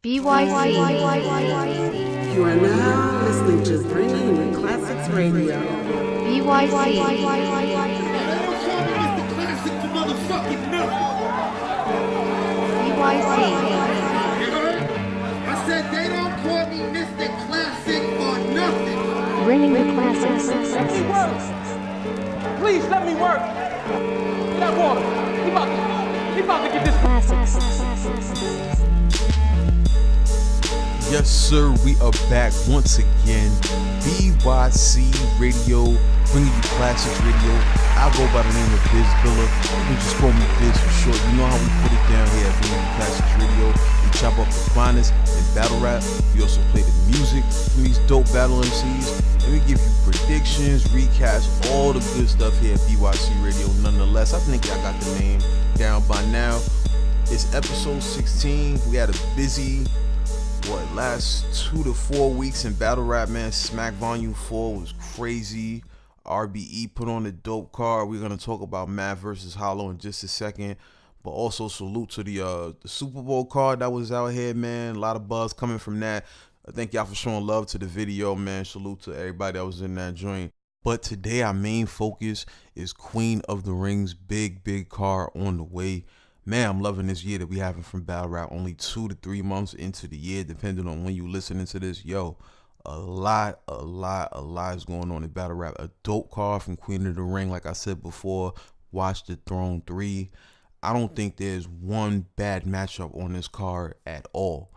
bYc. You are now listening to Bringing the Classics Radio. bYc. I said they don't call me Mr. Classic for nothing. Bringing the classics. Please let me work. Get that water. He about to get this Classics. Yes, sir, we are back once again. bYc Radio, bringing you classics radio. I go by the name of Biz Billa. You just call me Biz for short. You know how we put it down here at Bringing You Classics Radio. We chop up the finest in battle rap. We also play the music from these dope battle MCs. And we give you predictions, recaps, all the good stuff here at bYc Radio. Nonetheless, I think y'all got the name down by now. It's episode 16. We had a busy last 2 to 4 weeks in battle rap, man. Smack Volume 4 was crazy. RBE put on a dope card. We're gonna talk about Math versus Hollow in just a second, but also salute to the Super Bowl card that was out here, man. A lot of buzz coming from that. I thank y'all for showing love to the video, man. Salute to everybody that was in that joint. But today our main focus is Queen of the Rings, big card on the way. Man, I'm loving this year that we having from battle rap. Only 2 to 3 months into the year, depending on when you listening to this. Yo, a lot is going on in battle rap. A dope card from Queen of the Ring, like I said before. Watch the Throne 3. I don't think there's one bad matchup on this card at all.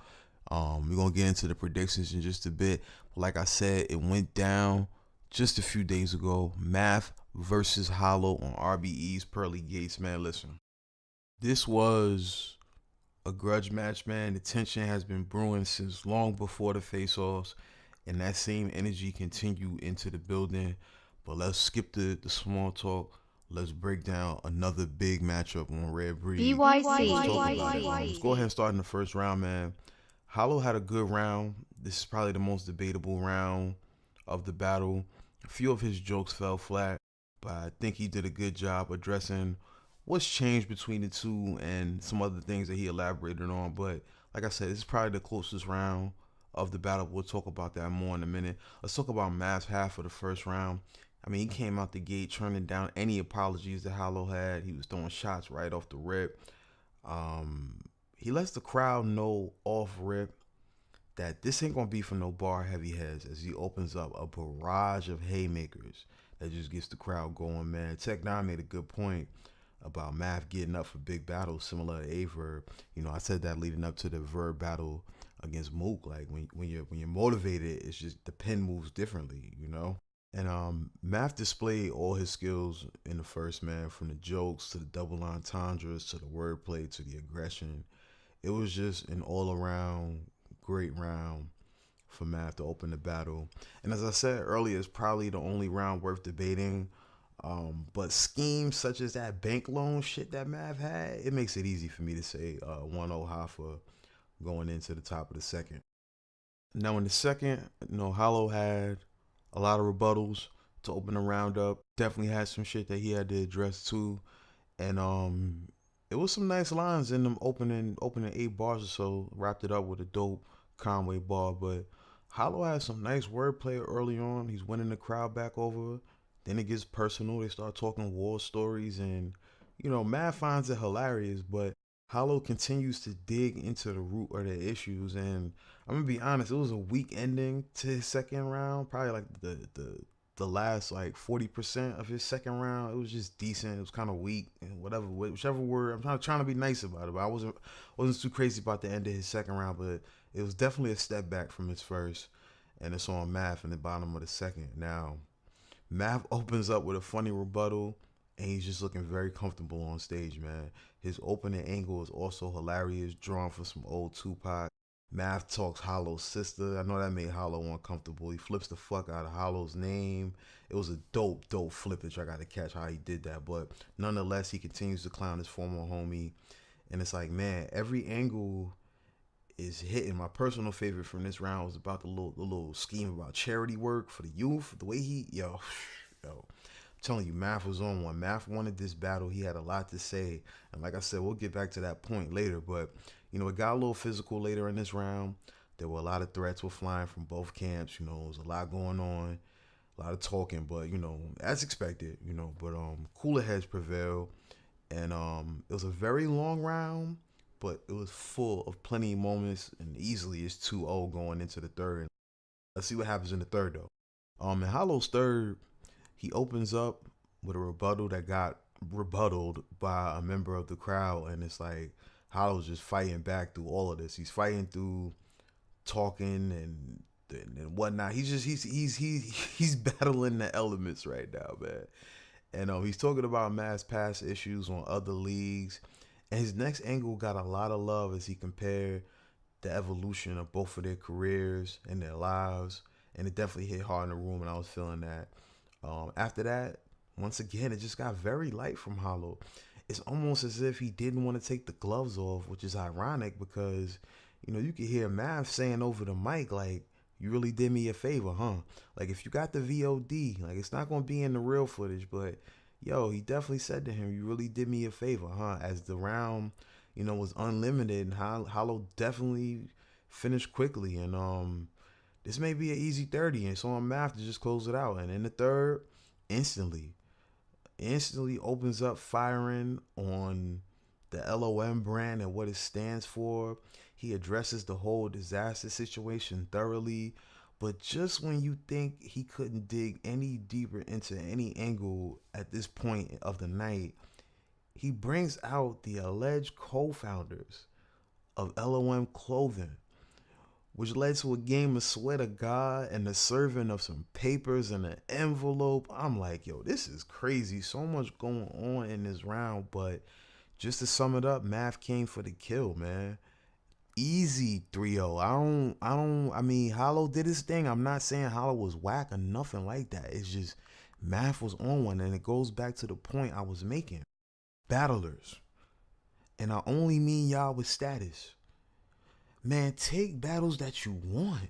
We're gonna get into the predictions in just a bit. But like I said, it went down just a few days ago. Math versus Hollow on RBE's Pearly Gates, man. Listen. This was a grudge match, man. The tension has been brewing since long before the face-offs, and that same energy continued into the building. But let's skip the small talk. Let's break down another big matchup on Red Breed. bYc. Let's go ahead and start in the first round, man. Hollow had a good round. This is probably the most debatable round of the battle. A few of his jokes fell flat, but I think he did a good job addressing what's changed between the two and some other things that he elaborated on. But like I said, this is probably the closest round of the battle. We'll talk about that more in a minute. Let's talk about Math's half of the first round. I mean, he came out the gate turning down any apologies that Hollow had. He was throwing shots right off the rip. He lets the crowd know off rip that this ain't gonna be for no bar heavy heads, as he opens up a barrage of haymakers that just gets the crowd going, man. Tech Nine made a good point about Math getting up for big battles similar to Averb. You know, I said that leading up to the Verb battle against Mook. Like when you're motivated, it's just the pen moves differently, you know. And Math displayed all his skills in the first, man, from the jokes to the double entendres to the wordplay to the aggression. It was just an all around great round for Math to open the battle. And as I said earlier, it's probably the only round worth debating. But schemes such as that bank loan shit that Math had, it makes it easy for me to say 1-0 Hoffa going into the top of the second. Now in the second, you know, Hollow had a lot of rebuttals to open the round up. Definitely had some shit that he had to address too. And it was some nice lines in them opening 8 bars or so. Wrapped it up with a dope Conway bar. But Hollow had some nice wordplay early on. He's winning the crowd back over. Then it gets personal. They start talking war stories, and you know, Math finds it hilarious, but Hollow continues to dig into the root of the issues. And I'm gonna be honest, it was a weak ending to his second round. Probably like the last like 40% of his second round. It was just decent. It was kind of weak, and whichever word. I'm trying to be nice about it, but I wasn't too crazy about the end of his second round. But it was definitely a step back from his first, and it's on Math in the bottom of the second now. Math opens up with a funny rebuttal, and he's just looking very comfortable on stage, man. His opening angle is also hilarious, drawn from some old Tupac. Math talks Hollow's sister. I know that made Hollow uncomfortable. He flips the fuck out of Hollow's name. It was a dope flippage. I got to catch how he did that. But nonetheless, he continues to clown his former homie. And it's like, man, every angle is hitting. My personal favorite from this round was about the little scheme about charity work for the youth. The way yo, I'm telling you, Math was on one. Math wanted this battle. He had a lot to say, and like I said, we'll get back to that point later. But it got a little physical later in this round. There were a lot of threats were flying from both camps. There was a lot going on, a lot of talking, but, as expected, but cooler heads prevailed. And it was a very long round, but it was full of plenty of moments, and easily it's 2-0 going into the third. Let's see what happens in the third, though. In Hollow's third, he opens up with a rebuttal that got rebutted by a member of the crowd, and it's like Hollow's just fighting back through all of this. He's fighting through talking and whatnot. He's battling the elements right now, man. And he's talking about Math's past issues on other leagues. And his next angle got a lot of love as he compared the evolution of both of their careers and their lives. And it definitely hit hard in the room, and I was feeling that. After that, once again, it just got very light from Hollow. It's almost as if he didn't want to take the gloves off, which is ironic because, you could hear Math saying over the mic, like, you really did me a favor, huh? Like, if you got the VOD, like, it's not going to be in the real footage, but, he definitely said to him, you really did me a favor, huh? As the round, was unlimited, and Hollow definitely finished quickly, and this may be an easy 30, and so on Math to just close it out. And in the third, instantly opens up firing on the LOM brand and what it stands for. He addresses the whole disaster situation thoroughly, but just when you think he couldn't dig any deeper into any angle at this point of the night, he brings out the alleged co-founders of LOM Clothing, which led to a game of swear to God and the serving of some papers in an envelope. I'm like, this is crazy. So much going on in this round, but just to sum it up, Math came for the kill, man. Easy 3-0. I mean, Hollow did his thing. I'm not saying Hollow was whack or nothing like that. It's just Math was on one, and it goes back to the point I was making. Battlers, and I only mean y'all with status. Man, take battles that you want.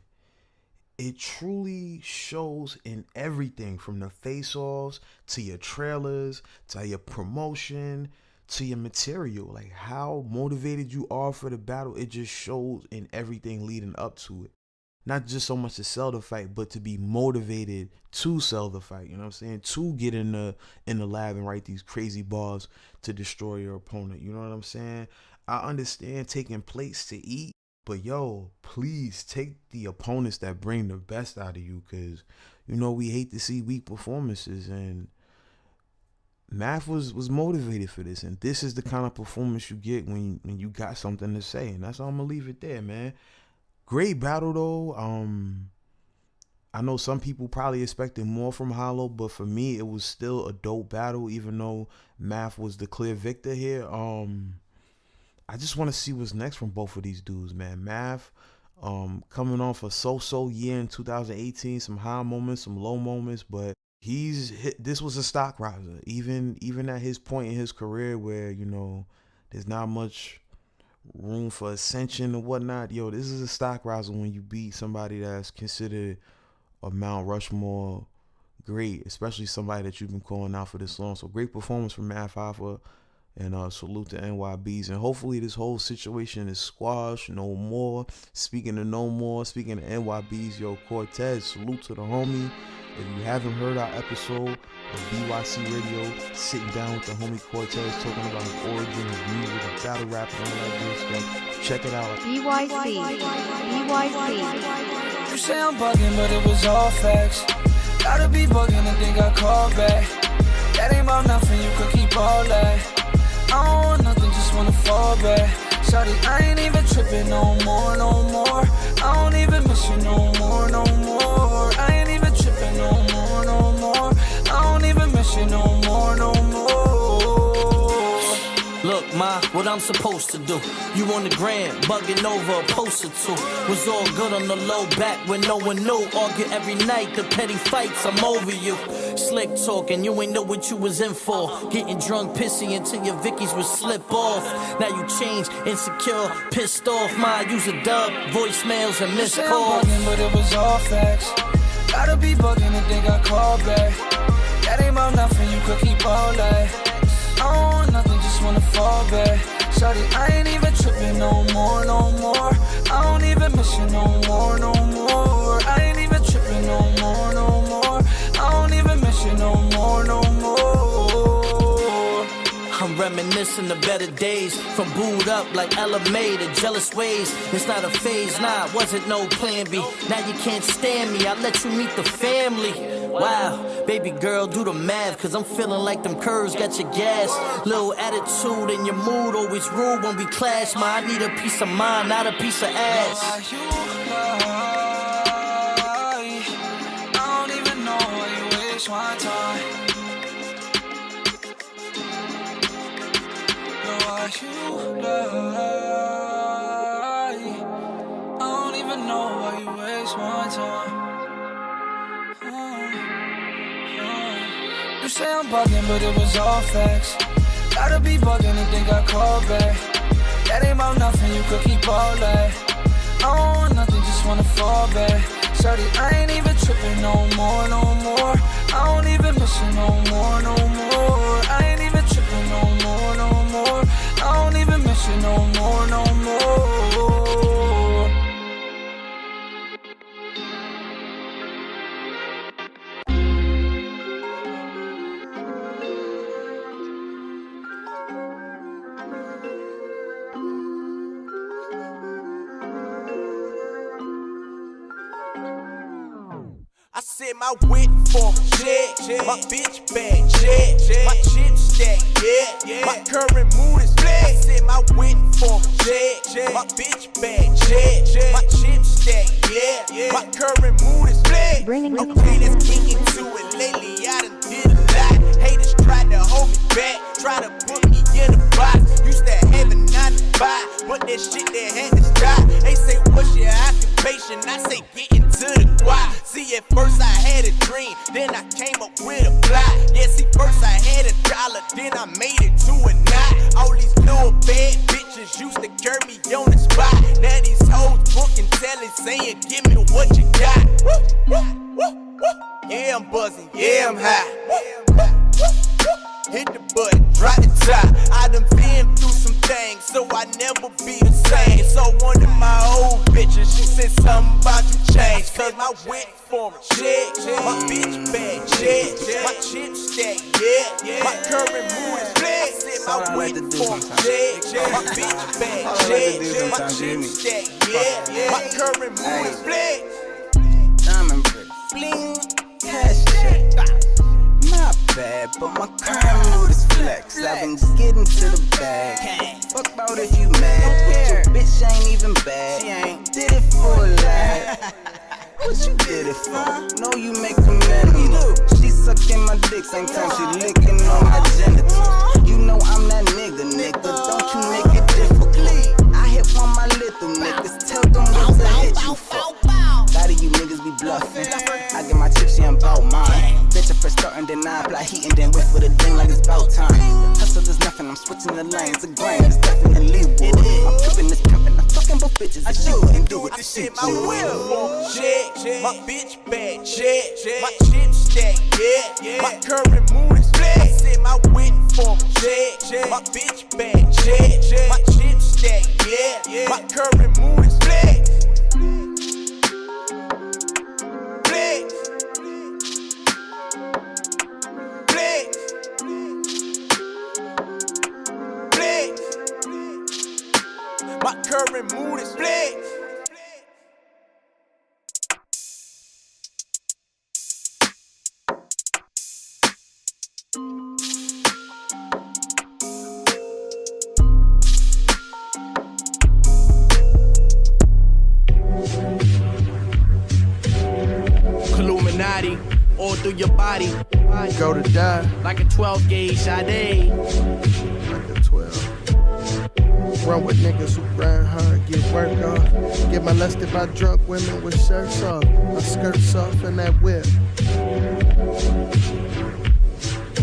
It truly shows in everything from the face-offs to your trailers to your promotion to your material. Like how motivated you are for the battle, it just shows in everything leading up to it. Not just so much to sell the fight, but to be motivated to sell the fight. You know what I'm saying? To get in the lab and write these crazy bars to destroy your opponent. You know what I'm saying? I understand taking plates to eat, but please take the opponents that bring the best out of you, because we hate to see weak performances, and Math was motivated for this, and this is the kind of performance you get when you got something to say, and that's how I'm gonna leave it there, man. Great battle though. I know some people probably expected more from Hollow, but for me it was still a dope battle, even though Math was the clear victor here. I just want to see what's next from both of these dudes, man. Math, coming off a so-so year in 2018, some high moments, some low moments, but this was a stock riser, even at his point in his career where, there's not much room for ascension and whatnot. This is a stock riser when you beat somebody that's considered a Mount Rushmore great, especially somebody that you've been calling out for this long. So great performance from Math Hoffa. And salute to NYBs. And hopefully this whole situation is squashed. No more. Speaking of NYBs, Cortez, salute to the homie. If you haven't heard our episode of bYc Radio, sitting down with the homie Cortez, talking about his origin, his music, his battle rap, and all that good stuff, check it out. bYc. You say I'm bugging, but it was all facts. Gotta be bugging and think I called back. That ain't about nothing, you could keep all that. I don't want nothing, just wanna fall back. Shawty, I ain't even tripping no more. I don't even miss you no more. I ain't even tripping no more. I don't even miss you no more. Look, ma, what I'm supposed to do. You on the gram, bugging over a post or two. Was all good on the low back when no one knew. Argue every night, the petty fights, I'm over you. Slick talking, you ain't know what you was in for. Getting drunk, pissy until your Vickies would slip off. Now you change, insecure, pissed off. Ma, use a dub, voicemails and missed calls. Bugging, but it was all facts. Gotta be bugging and think I called back. That ain't about nothing, you could keep all that. I don't want nothing, just wanna fall back. Shawty, I ain't even tripping no more, no more. I don't even miss you no more, no more. I ain't even tripping no more, no more. I don't even miss you no more, no more. I'm reminiscing the better days, from booed up like LMA to jealous ways. It's not a phase, nah, wasn't no plan B. Now you can't stand me, I let you meet the family. Wow, baby girl, do the math, cause I'm feeling like them curves got your gas. Little attitude and your mood always rude when we clash. I need a piece of mind, not a piece of ass. I don't even know why you waste my time. You lie. I don't even know why you waste my time. You say I'm bugging, but it was all facts. Gotta be bugging and think I called back. That ain't about nothing, you could keep all that. I don't want nothing, just wanna fall back. Shawty, I ain't even tripping no more, no more. I don't even miss you no more, no more. I ain't even tripping no more, no more. I don't even miss you no more, no more. I said my wit for check, my bitch bag check, my chip stack, yeah, my current mood is black. I said my wit for check, my bitch bag check, my chip stack, yeah, my current mood is black. Bringing the Okay, let's kick into it. Lately I done did a lot. Haters tried to hold me back, try to put me in a box. Used to have a 9 to 5, but that shit that had to stop. They say what's your occupation? I say getting to the guap. See, at first I had a dream, then I came up with a plot. Yeah, see, first I had $1, then I made it to a knot. All these little bad bitches used to curve me on the spot. Now these hoes booking, telling, saying, give me what you got. Yeah, I'm buzzing, yeah, I'm high. Hit the button, drop the top. I done been through some things, so I never be the same. So one of my old bitches, she said something about you change. Cause my wet form check, my bitch bag check, my chip stack, yeah, my current mood is black. I said my wet form check, my bitch bag check, my chip stack, yeah, my current mood is black. Diamond brick, bling, cash check. Not bad, but my current mood is flex. I've been just getting to the bag. Fuck about if you mad, but your bitch ain't even bad. She ain't did it for a laugh. What you did it for? No, you make a minimum. She sucking my dick, same time she licking on my genitals. You know I'm that nigga, don't you make it difficult. I hit one of my little niggas, tell them what to hit you for. A lot of you niggas be bluffing. I get my chips, she ain't about mine. Bitch, I first start and then I apply heat and then wait for the ding like it's about time. Hustle is nothing, I'm switching the lanes. The grain is definitely wood. I'm pimping this pimping, I'm fucking both bitches. I do and do it. I said my wheel for check, my bitch bag check, my chip stack, yeah, my current mood is black. I said my wit for check, my bitch bag check, my chip stack, yeah, my current mood is black. My current mood is black. Illuminati, all through your body. Go to die like a 12 gauge Sade. like a 12. Run with niggas who grind hard, get work off. Get molested by drunk women with shirts off. My skirts off in that whip.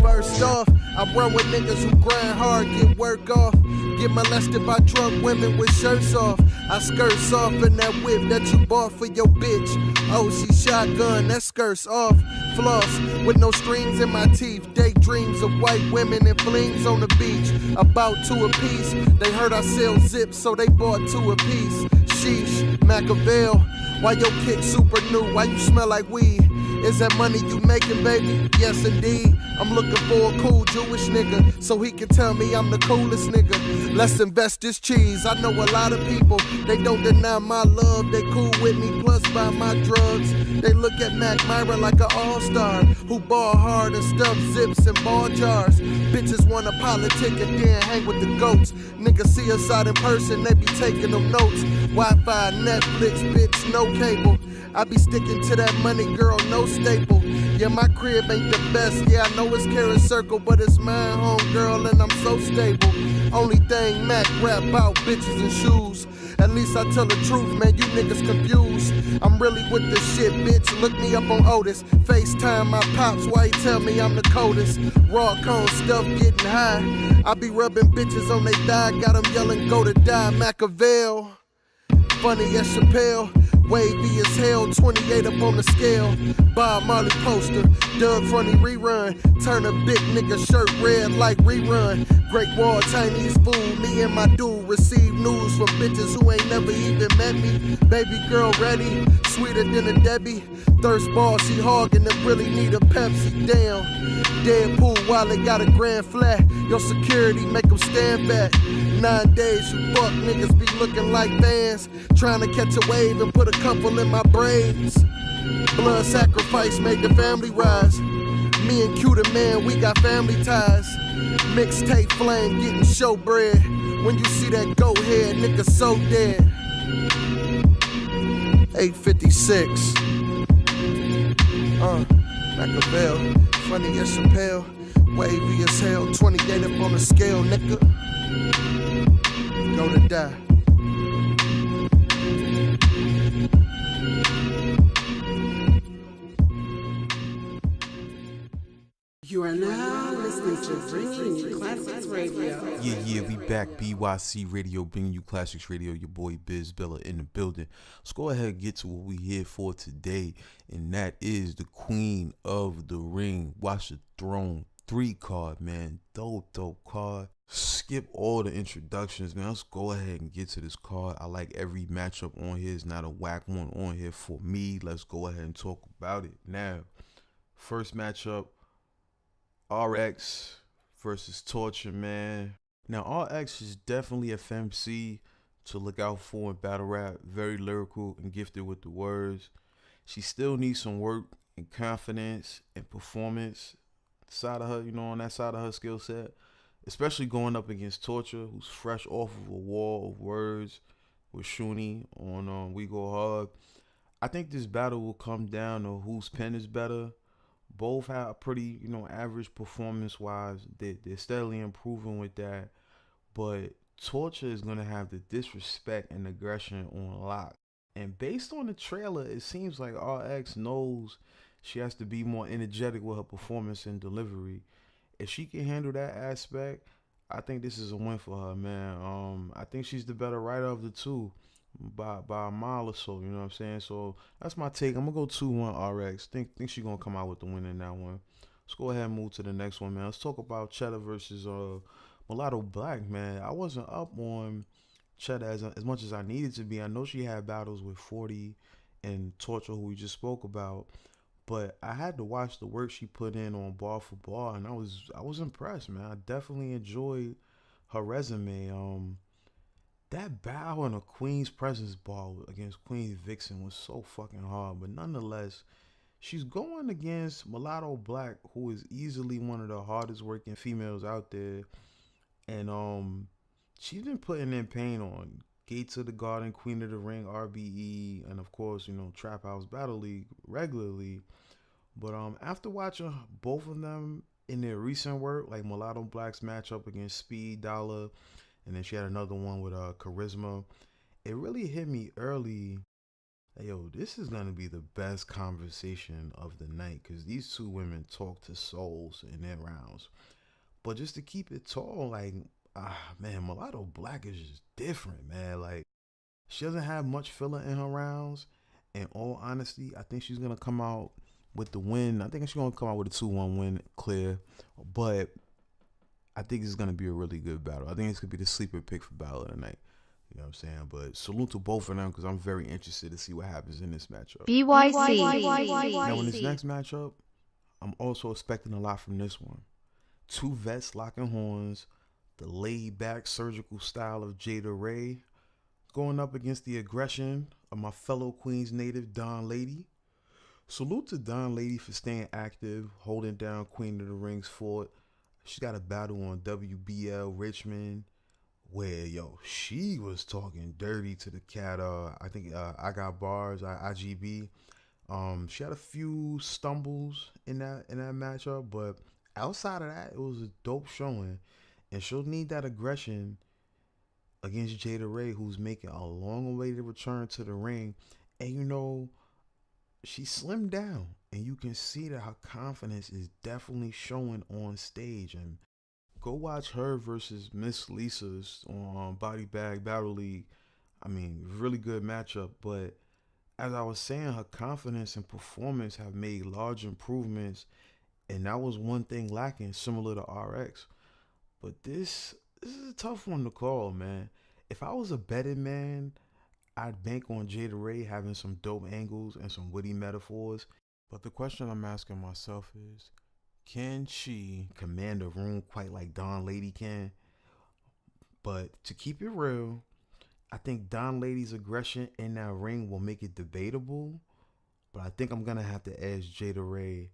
First off, I run with niggas who grind hard, get work off. Get molested by drunk women with shirts off. I skirts off in that whip that you bought for your bitch. Oh, she shotgun, that skirts off. Floss with no strings in my teeth. Daydreams of white women and flings on the beach. About two a piece. They heard I sell zips, so they bought two a piece. Sheesh, Machiavelli. Why your kick super new? Why you smell like weed? Is that money you making, baby? Yes, indeed. I'm looking for a cool Jewish nigga, so he can tell me I'm the coolest nigga. Let's invest this cheese. I know a lot of people, they don't deny my love. They cool with me, plus buy my drugs. They look at Mackk Myron like an all-star, who ball hard and stuff zips and ball jars. Bitches wanna politic and then hang with the goats. Niggas see us out in person, they be taking them notes. Wi-Fi, Netflix, bitch, no cable. I be sticking to that money, girl, no staple. Yeah, my crib ain't the best. Yeah, I know it's Carrot Circle, but it's mine, home girl, and I'm so stable. Only thing Mack rap about bitches and shoes. At least I tell the truth, man, you niggas confused. I'm really with the shit, bitch. Look me up on Otis. FaceTime my pops while he tell me I'm the coldest. Raw cone stuff getting high. I be rubbing bitches on they thigh. Got them yelling, go to die, Machiavelli. Funny as Chappelle. Wavy as hell, 28 up on the scale. Bob Marley poster, Doug Funny rerun. Turn a big nigga shirt red like rerun. Great Wall Chinese food, me and my dude receive news from bitches who ain't never even met me. Baby girl ready, sweeter than a Debbie. Thirst ball, she hogging and really need a Pepsi, damn. Deadpool while it got a grand flat. Your security make them stand back. 9 days you fuck niggas be looking like fans. Trying to catch a wave and put a couple in my braids. Blood sacrifice made the family rise. Me and Q the man, we got family ties. Mixtape flame getting showbread. When you see that goat head, nigga so dead. 856. Machiavelli, funny as Chappelle. Wavy as hell, 28 up on the scale, nigga. Go to die. You are now listening to Bringing You Classics Radio. Yeah, we back. bYc Radio, Bringing You Classics Radio. Your boy Biz Bella in the building. Let's go ahead and get to what we here for today, and that is the Queen of the Ring, Watch the Throne 3 card, man. Dope card. Skip all the introductions, man. Let's go ahead and get to this card. I like every matchup on here. It's not a whack one on here for me. Let's go ahead and talk about it now. First matchup, RX versus Torture, man. Now, RX is definitely a FMC to look out for in battle rap. Very lyrical and gifted with the words. She still needs some work and confidence and performance side of her, on that side of her skill set. Especially going up against Torture, who's fresh off of a wall of words with Shuni on We Go Hard. I think this battle will come down to whose pen is better. Both have pretty, average performance-wise. They're steadily improving with that. But Torture is going to have the disrespect and aggression on lock. And based on the trailer, it seems like RX knows she has to be more energetic with her performance and delivery. If she can handle that aspect, I think this is a win for her, man. I think she's the better writer of the two by a mile or so, you know what I'm saying? So that's my take. I'm going to go 2-1 RX. Think she's going to come out with the win in that one. Let's go ahead and move to the next one, man. Let's talk about Chetta versus Melato Black, man. I wasn't up on Chetta as much as I needed to be. I know she had battles with 40 and Torture, who we just spoke about. But I had to watch the work she put in on Bar for Bar, and I was impressed, man. I definitely enjoyed her resume. That battle in a Queen's Presence bar against Queen Vixen was so fucking hard. But nonetheless, she's going against Mulatto Black, who is easily one of the hardest working females out there. And she's been putting in pain on Gates of the Garden, Queen of the Ring, RBE, and of course, Trap House Battle League regularly. But after watching both of them in their recent work, like Mulatto Black's matchup against Speed Dollar, and then she had another one with Charisma, it really hit me early. Hey, yo, this is gonna be the best conversation of the night because these two women talk to souls in their rounds. But just to keep it tall, like, man, Mulatto Black is just different, man. Like, She doesn't have much filler in her rounds. In all honesty, I think she's going to come out with the win. I think she's going to come out with a 2-1 win, clear. But I think it's going to be a really good battle. I think it's going to be the sleeper pick for battle of the night. You know what I'm saying? But salute to both of them because I'm very interested to see what happens in this matchup. bYc. Now, in this next matchup, I'm also expecting a lot from this one. Two vets locking horns, the laid-back surgical style of Jada Raye, going up against the aggression of my fellow Queens native, Don Ladyii. Salute to Don Ladyii for staying active, holding down Queen of the Rings fort. She's got a battle on WBL Richmond where, she was talking dirty to the cat. I think I Got Bars, IGB. She had a few stumbles in that matchup, but outside of that, it was a dope showing. And she'll need that aggression against Jada Raye, who's making a long-awaited return to the ring. And, she slimmed down. And you can see that her confidence is definitely showing on stage. And go watch her versus Miss Lisa's on Body Bag Battle League. I mean, really good matchup. But as I was saying, her confidence and performance have made large improvements. And that was one thing lacking, similar to RX. But this is a tough one to call, man. If I was a betting man, I'd bank on Jada Raye having some dope angles and some witty metaphors. But the question I'm asking myself is, can she command a room quite like Don Ladyii can? But to keep it real, I think Don Ladyie's aggression in that ring will make it debatable. But I think I'm going to have to edge Jada Raye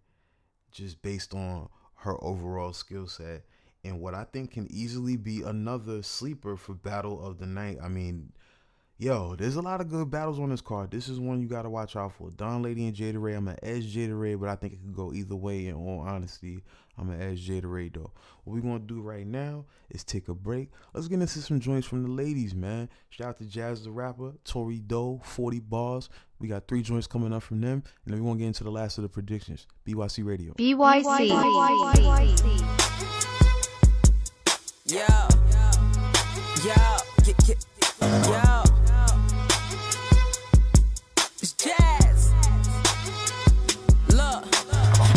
just based on her overall skill set. And what I think can easily be another sleeper for Battle of the Night. I mean, there's a lot of good battles on this card. This is one you got to watch out for. Don Ladyii and Jada Raye. I'm going to edge Jada Raye, but I think it could go either way. In all honesty, I'm going to edge Jada Raye, though. What we're going to do right now is take a break. Let's get into some joints from the ladies, man. Shout out to Jazz the Rapper, Tori Doe, 40 Bars. We got 3 joints coming up from them. And then we're going to get into the last of the predictions. bYc Radio. bYc. Yeah. It's Jazz. Look,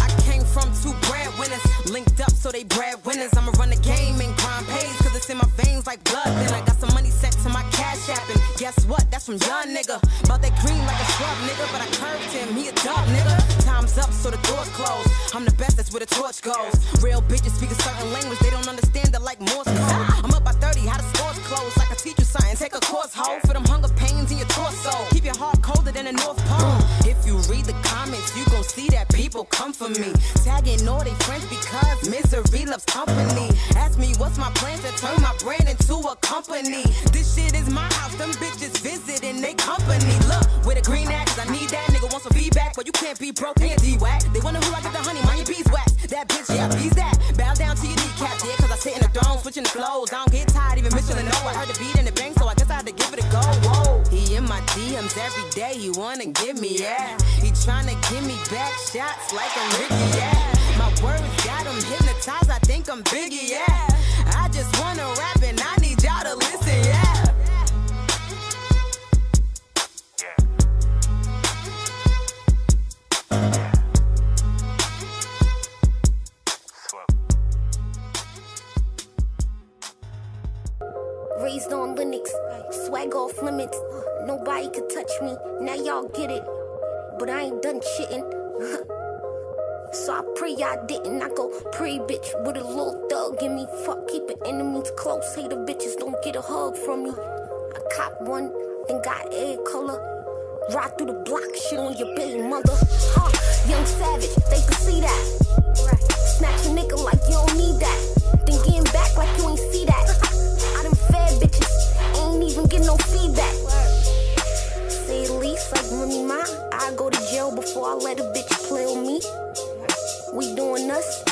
I came from 2 breadwinners, linked up so they breadwinners. I'ma run the game and grind pays, cause it's in my veins like blood. Then I got some money sent to my cash app, and guess what? That's from young nigga. About that green like a shrub nigga, but I curved him, he a dog nigga. Time's up, so the door's closed. I'm the best, that's where the torch goes. Real bitches speak a certain language, they don't understand it like Morse code. I'm up by 30, how the score's closed. Like I teach you something, take a course, ho. For them hunger pains in your torso. Keep your heart colder than the North Pole. If you read the comments, you gon' see that people come for me. Tagging all they friends because misery loves company. Ask me what's my plan to turn my brand into a company. This shit is my house, them bitches visiting they company. Look, with a green axe, I need that nigga want some feedback, but you can't be broke and D-Whack. They wonder who I get the honey, mind your beeswax. That bitch, yeah, bees that. Bow down to your kneecaps, yeah, cause I sit in the throne, switching the flows. I don't get tired, even Michelin know. I heard the beat and the bang, so I guess I had to give it a go. Whoa, he in my DMs every day, he wanna give me, yeah. He tryna give me back shots like I'm Ricky, yeah. My words got him hypnotized, I think I'm Biggie, yeah. I just wanna rap and I need y'all to listen, yeah. Raised on Linux, swag off limits. Nobody could touch me, now y'all get it. But I ain't done shitting. So I pray y'all didn't. I go pray bitch with a little thug in me. Fuck keeping enemies close. Hater bitches don't get a hug from me. I cop one, then got egg color. Ride through the block, shit on your baby mother. Young savage, they can see that. Snatch a nigga like you don't need that. Then getting back like you ain't see that. I done fed bitches, ain't even get no feedback. Say the least, like Remy Ma, I go to jail before I let a bitch play on me. We doing us,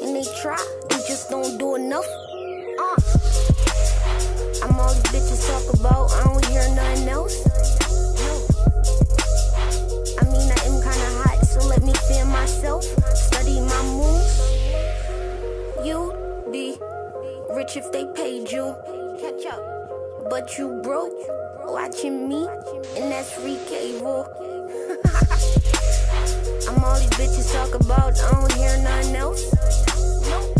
and they try, they just don't do enough. I'm all these bitches talk about, I don't hear nothing else. I mean, I am kinda hot, so let me feel myself. Study my moves. You'd be rich if they paid you. Catch up. But you broke, watching me that's free cable. I'm all these bitches talk about, I don't hear nothing else. Nope.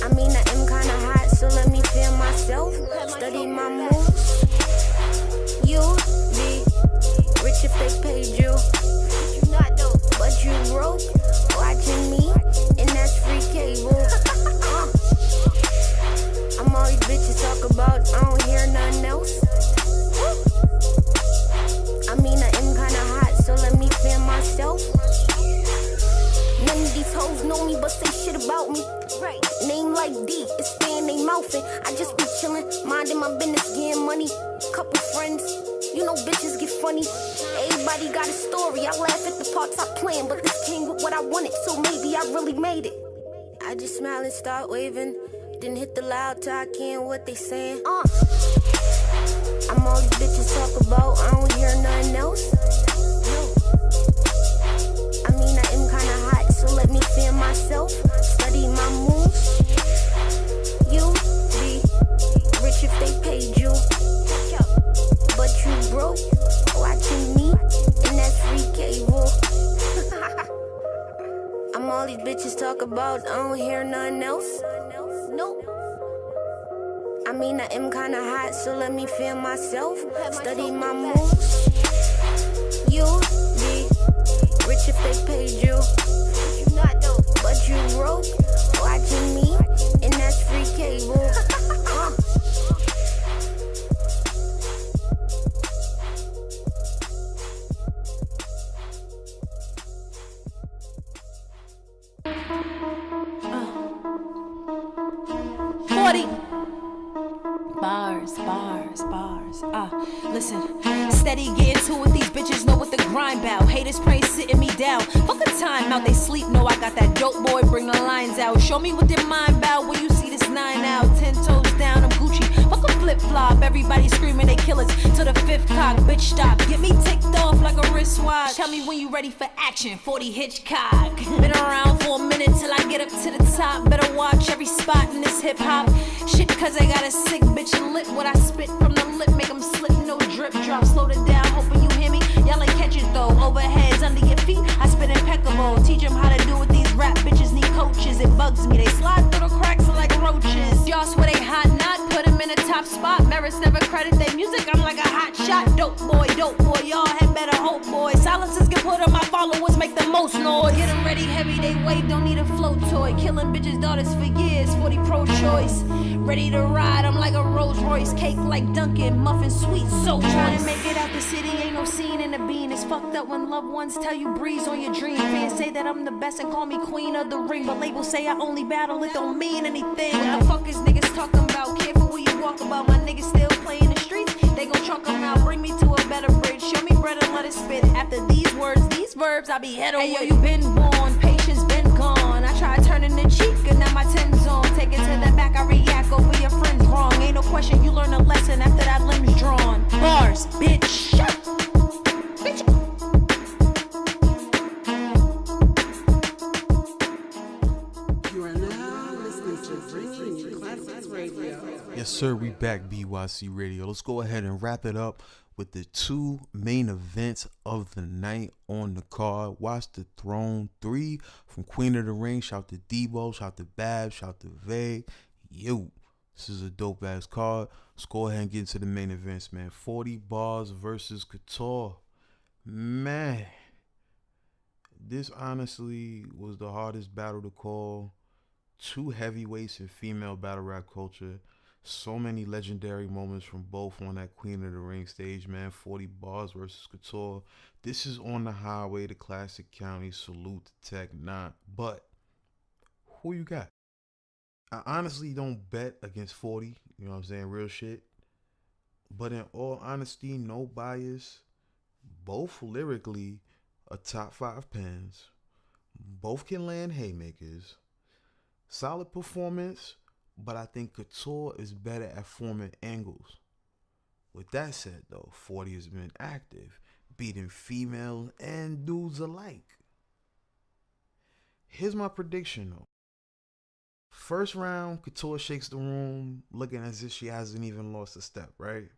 I mean, I am kinda hot, so let me feel myself. Study my moves. You'd be rich if they paid you. You not though, but you broke. Watching me, and that's free cable. I'm all these bitches talk about, I don't hear nothing else. I mean, I am kinda hot, so let me feel myself. None of these hoes know me, but say shit about me. Right. Name like D, it's staying they mouth in. I just be chillin', minding my business, getting money. Couple friends, you know bitches get funny. Everybody got a story, I laugh at the parts I planned, but this came with what I wanted, so maybe I really made it. I just smile and start waving, then hit the loud till I can't what they saying. I'm all these bitches talk about, I don't hear nothing else. No. I mean, I am kinda hot, so let me feel myself. Study my moves. You be rich if they paid you. But you broke, watching me, and that's free cable. I'm all these bitches talk about, I don't hear nothing else. Nope. I mean, I am kinda hot, so let me feel myself. Study my moves. You be rich if they paid you. You not though, but you broke. Watching me, and that's free cable. Listen, steady getting to it, these bitches know what the grind bout. Haters praying sitting me down. Fuck a time out, they sleep, know I got that dope boy, bring the lines out. Show me what their mind bout when you see this 9 out. 10 toes down, I'm Gucci. Fuck a flip flop, everybody screaming they killers to the 5th cock. Bitch stop, get me ticked off like a wristwatch. Tell me when you ready for action, 40 Hitchcock. Been around for a minute till I get up to the top. Better watch every spot in this hip hop shit, cause I got a sick bitch and lit. What I spit from the lip make them slip, no drip drop. Slow it down, hoping you hear me. Y'all ain't catch it though. Overheads under your feet, I spit impeccable. Teach them how to do what these rap bitches need coaches. It bugs me, they slide through the cracks like roaches. Y'all swear they hot, not put them in a top spot. Merits never credit their music, I'm like a hot shot. Dope boy, y'all had better hope, boy. Silences get put on my followers, make the most noise. Get them ready, heavy, they wave, don't need a float toy. Killing bitches' daughters for years, 40 pro-choice. Ready to ride, I'm like a Rolls Royce. Cake like Dunkin', muffin sweet, so trying to make it out the city, ain't no scene in the bean. It's fucked up when loved ones tell you breeze on your dream. Fans say that I'm the best and call me queen of the ring, but labels say I only battle, it don't mean anything. What the fuck is niggas talking about? Careful where you walk about, my niggas still play in the streets. They gon' chalk them out, bring me to a better bridge. Show me bread and let it spit. After these words, these verbs, I be head on. Hey yo, you been born, patience been gone. I tried turning the cheek and now my 10's on. Take it to the back, I react over your friends wrong. Ain't no question, you learn a lesson after that limb's drawn. Bars, bitch. Bitch. You are now listening to Bringing Classics Radio. Yes, sir, we back, bYc Radio. Let's go ahead and wrap it up with the 2 main events of the night on the card. Watch the Throne 3 from Queen of the Ring. Shout to Debo, shout to Bab, shout to Vague. Yo, this is a dope ass card. Let's go ahead and get into the main events, man. 40 Bars versus Couture. Man, this honestly was the hardest battle to call. 2 heavyweights in female battle rap culture. So many legendary moments from both on that Queen of the Ring stage, man. 40 Bars versus Couture. This is on the highway to Classic County. Salute to Tech 9. But who you got? I honestly don't bet against 40. You know what I'm saying? Real shit. But in all honesty, no bias. Both lyrically are top 5 pens. Both can land haymakers. Solid performance. But I think Couture is better at forming angles. With that said, though, 40 has been active, beating females and dudes alike. Here's my prediction, though. First round, Couture shakes the room, looking as if she hasn't even lost a step, right?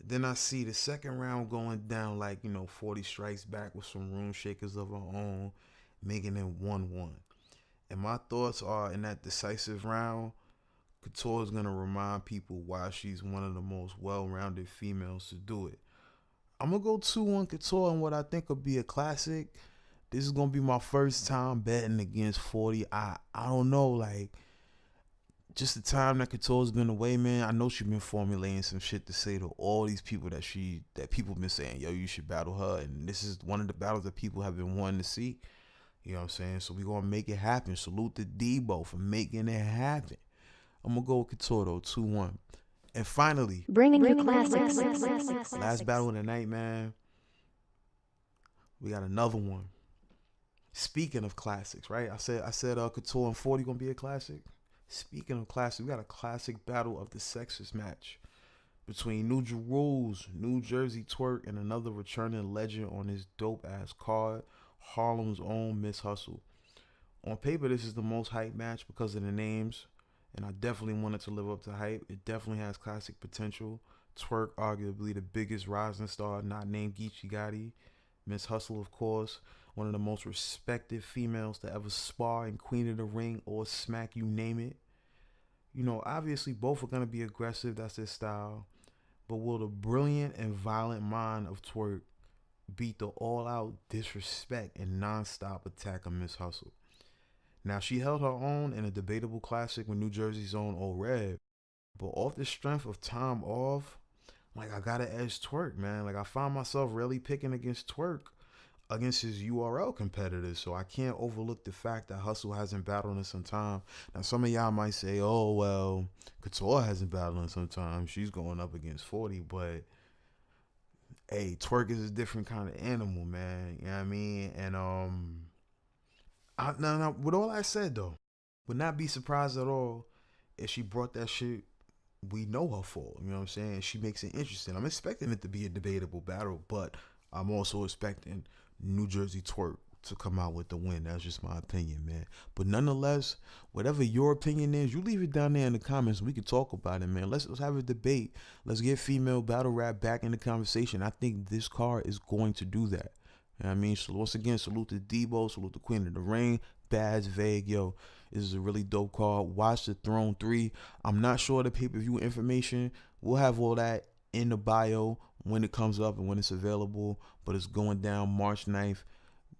Then I see the second round going down like, 40 strikes back with some room shakers of her own, making it 1-1. And my thoughts are, in that decisive round, Couture is going to remind people why she's one of the most well-rounded females to do it. I'm going to go 2-1 Couture in what I think will be a classic. This is going to be my first time betting against 40. I don't know, like, just the time that Couture's been away, man, I know she's been formulating some shit to say to all these people that people been saying, yo, you should battle her. And this is one of the battles that people have been wanting to see. You know what I'm saying? So we going to make it happen. Salute to Debo for making it happen. I'm going to go with Couture, though, 2-1. And finally, bringing you classics. Last battle of the night, man. We got another one. Speaking of classics, right? I said Couture and 40 going to be a classic. Speaking of classic, we got a classic battle of the sexes match between New Jerzey Twork, and another returning legend on this dope-ass card, Harlem's own Miss Hustle. On paper, this is the most hype match because of the names, and I definitely want it to live up to hype. It definitely has classic potential. Twork, arguably the biggest rising star not named Geechee Gotti. Miss Hustle, of course, one of the most respected females to ever spar in Queen of the Ring or smack, you name it. Obviously both are going to be aggressive. That's their style. But will the brilliant and violent mind of Twork beat the all-out disrespect and non-stop attack of Miss Hustle? Now, she held her own in a debatable classic with New Jersey's own Old Red. But off the strength of time off, like, I got to edge Twork, man. Like, I find myself really picking against Twork against his URL competitors, so I can't overlook the fact that Hustle hasn't battled in some time. Now, some of y'all might say, oh, well, Couture hasn't battled in some time. She's going up against 40, but, hey, Twork is a different kind of animal, man. You know what I mean? And, now, with all I said, though, would not be surprised at all if she brought that shit we know her for. You know what I'm saying? She makes it interesting. I'm expecting it to be a debatable battle, but I'm also expecting New Jerzey Twork to come out with the win. That's just my opinion, man. But nonetheless, whatever your opinion is, you leave it down there in the comments. We can talk about it, man. Let's have a debate. Let's get female battle rap back in the conversation. I think this card is going to do that. You know what I mean? So once again, salute to Debo, salute to Queen of the Ring, Bads, Vague. Yo, this is a really dope card. Watch the Throne 3. I'm not sure the pay-per-view information. We'll have all that in the bio when it comes up and when it's available, but it's going down March 9th.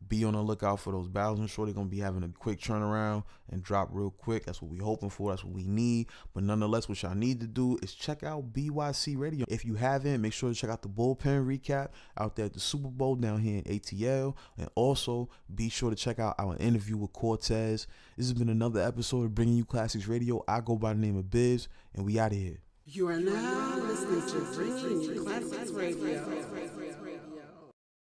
Be on the lookout for those battles. I'm sure they're going to be having a quick turnaround and drop real quick. That's what we're hoping for. That's what we need. But nonetheless, what y'all need to do is check out bYc Radio. If you haven't, make sure to check out the bullpen recap out there at the Super Bowl down here in ATL. And also, be sure to check out our interview with Cortez. This has been another episode of Bringing You Classics Radio. I go by the name of Biz, and we out of here. You are now listening to Bringing You Classics Radio.